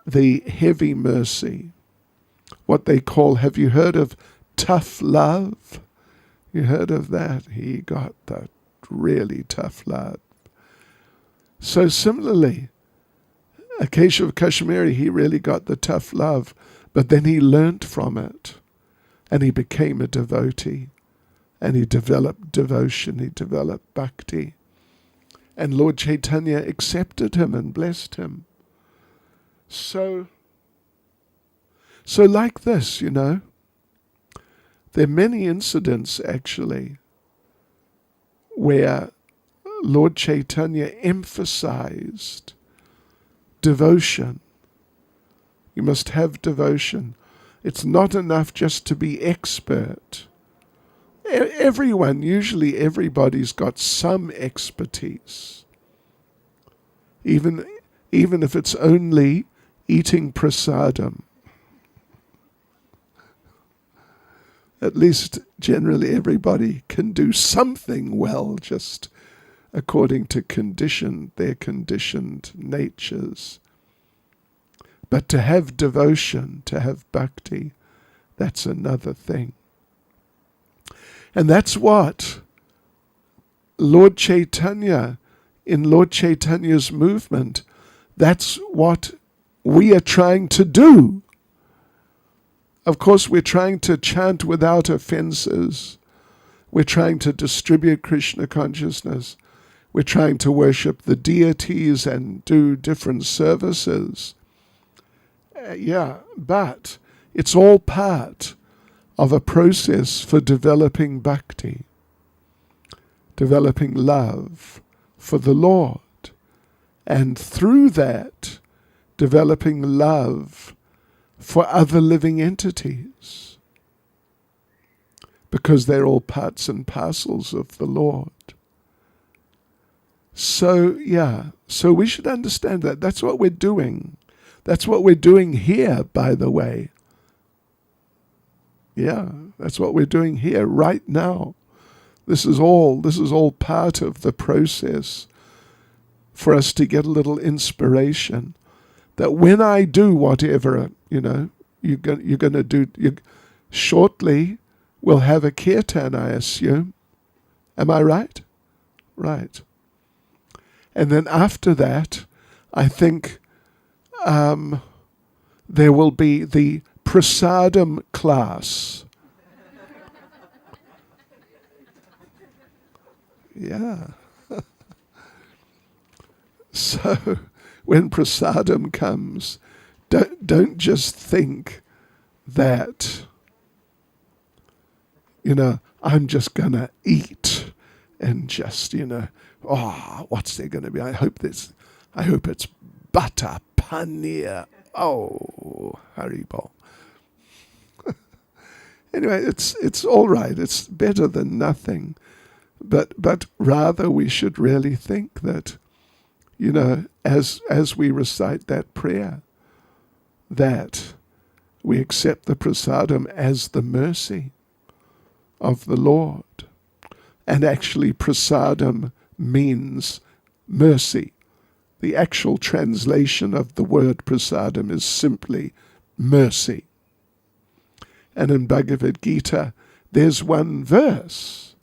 the heavy mercy, what they call, have you heard of tough love? You heard of that? He got that really tough love. So similarly, Keshav Kashmiri, he really got the tough love, but then he learnt from it, and he became a devotee, and he developed devotion, he developed bhakti, and Lord Chaitanya accepted him and blessed him. So like this, there are many incidents actually where Lord Chaitanya emphasized devotion. You must have devotion. It's not enough just to be expert. Usually everybody's got some expertise. Even if it's only eating prasadam. At least generally everybody can do something well, just according to their conditioned natures. But to have devotion, to have bhakti, that's another thing. And that's what Lord Chaitanya, in Lord Chaitanya's movement, that's what we are trying to do. Of course, we're trying to chant without offenses. We're trying to distribute Krishna consciousness. we're trying to worship the deities and do different services. But it's all part of a process for developing bhakti, developing love for the Lord, and through that, developing love for other living entities, because they're all parts and parcels of the Lord. So we should understand that. That's what we're doing. That's what we're doing here, by the way. Yeah, that's what we're doing here right now. This is all part of the process for us to get a little inspiration that when I do whatever, you're going to do, shortly we'll have a kirtan, I assume. Am I right? Right. And then after that, I think there will be the prasadam class. Yeah. So when prasadam comes, don't just think that, I'm just going to eat and just, what's there going to be? I hope it's butter paneer. Oh, Haribol. Anyway, it's all right. It's better than nothing. But rather we should really think that, as we recite that prayer, that we accept the prasadam as the mercy of the Lord. And actually prasadam means mercy. The actual translation of the word prasadam is simply mercy. And in Bhagavad Gita, there's one verse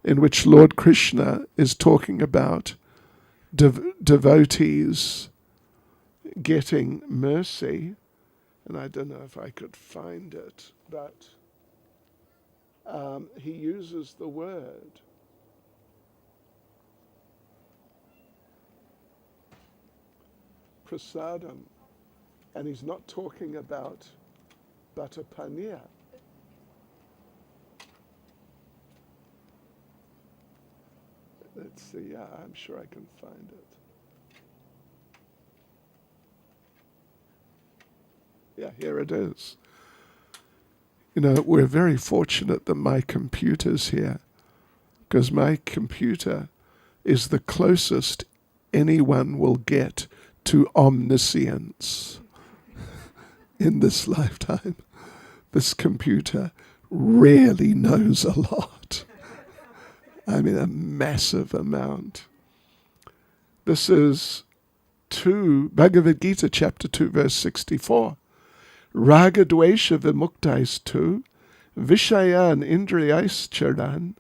in which Lord Krishna is talking about devotees getting mercy. And I don't know if I could find it, but he uses the word prasadam, and he's not talking about butter paneer. Let's see, I'm sure I can find it. Yeah, here it is. We're very fortunate that my computer's here, because my computer is the closest anyone will get to omniscience in this lifetime. This computer really knows a lot. I mean, a massive amount. This is Bhagavad Gita, chapter 2, verse 64. Raga dvesha vimuktais tu, vishayan indriyais charan,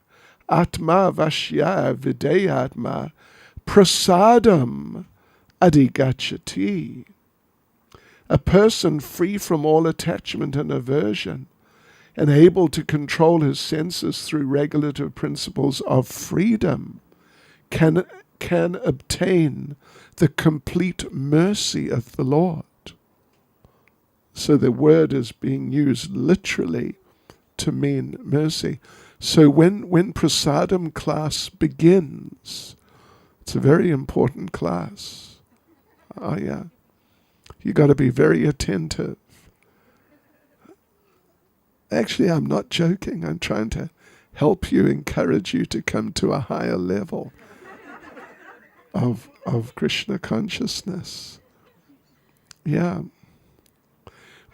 atma vashya videyatma, prasadam adigachati. A person free from all attachment and aversion, and able to control his senses through regulative principles of freedom, can obtain the complete mercy of the Lord. So the word is being used literally to mean mercy. So when prasadam class begins, it's a very important class. Oh yeah. You got to be very attentive. Actually, I'm not joking. I'm trying to help you, encourage you to come to a higher level of Krishna consciousness. Yeah.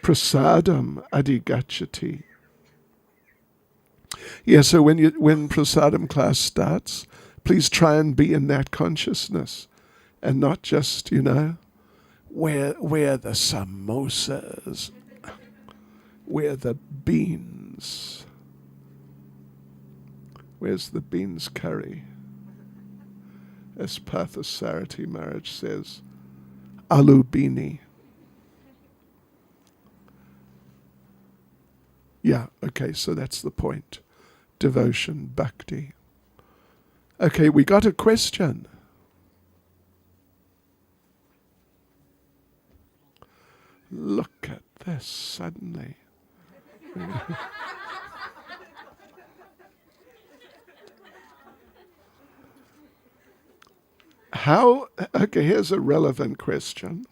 Prasadam adigachati. Yeah, so when prasadam class starts, please try and be in that consciousness and not just, where the samosas, where the beans. Where's the beans curry? As Parthasarathi Maharaj says, Alu Bini. Yeah, okay, so that's the point. Devotion, bhakti. Okay, we got a question. Look at this suddenly. Okay, here's a relevant question.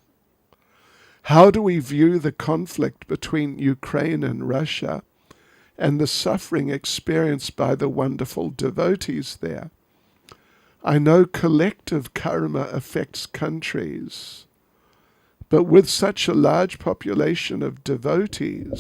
How do we view the conflict between Ukraine and Russia and the suffering experienced by the wonderful devotees there? I know collective karma affects countries, but with such a large population of devotees,